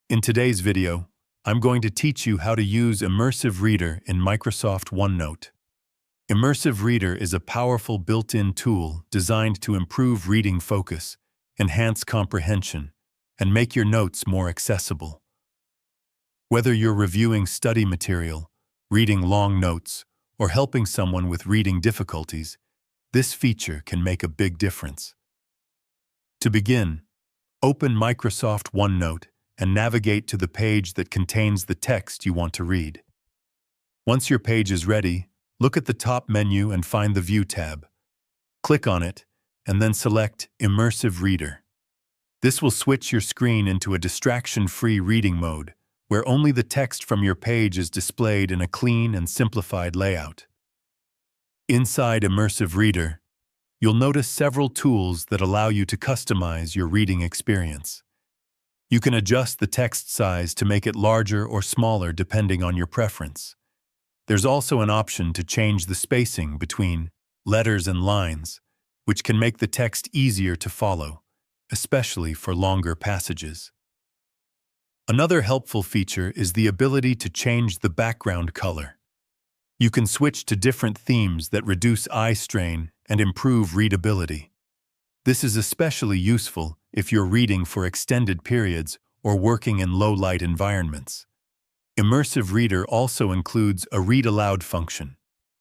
In today's video, I'm going to teach you how to use Immersive Reader in Microsoft OneNote. Immersive Reader is a powerful built-in tool designed to improve reading focus, enhance comprehension, and make your notes more accessible. Whether you're reviewing study material, reading long notes, or helping someone with reading difficulties, this feature can make a big difference. To begin, open Microsoft OneNote and navigate to the page that contains the text you want to read. Once your page is ready, look at the top menu and find the View tab. Click on it, and then select Immersive Reader. This will switch your screen into a distraction-free reading mode, where only the text from your page is displayed in a clean and simplified layout. Inside Immersive Reader, you'll notice several tools that allow you to customize your reading experience. You can adjust the text size to make it larger or smaller depending on your preference. There's also an option to change the spacing between letters and lines, which can make the text easier to follow, especially for longer passages. Another helpful feature is the ability to change the background color. You can switch to different themes that reduce eye strain and improve readability. This is especially useful if you're reading for extended periods or working in low-light environments. Immersive Reader also includes a Read Aloud function.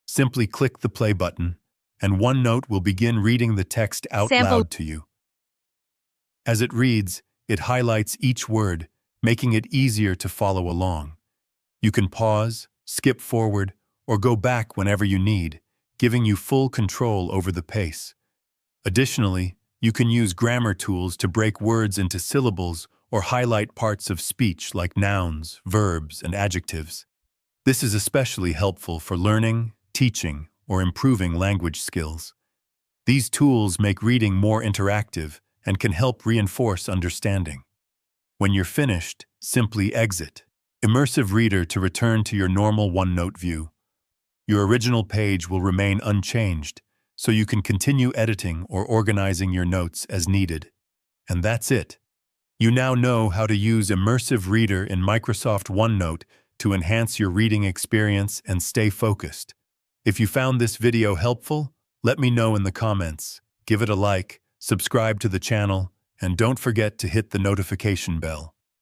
Simply click the play button, and OneNote will begin reading the text out loud to you. As it reads, it highlights each word, making it easier to follow along. You can pause, skip forward, or go back whenever you need, giving you full control over the pace. Additionally, you can use grammar tools to break words into syllables or highlight parts of speech like nouns, verbs, and adjectives. This is especially helpful for learning, teaching, or improving language skills. These tools make reading more interactive and can help reinforce understanding. When you're finished, simply exit Immersive Reader to return to your normal OneNote view. Your original page will remain unchanged, so you can continue editing or organizing your notes as needed. And that's it. You now know how to use Immersive Reader in Microsoft OneNote to enhance your reading experience and stay focused. If you found this video helpful, let me know in the comments. Give it a like, subscribe to the channel, and don't forget to hit the notification bell.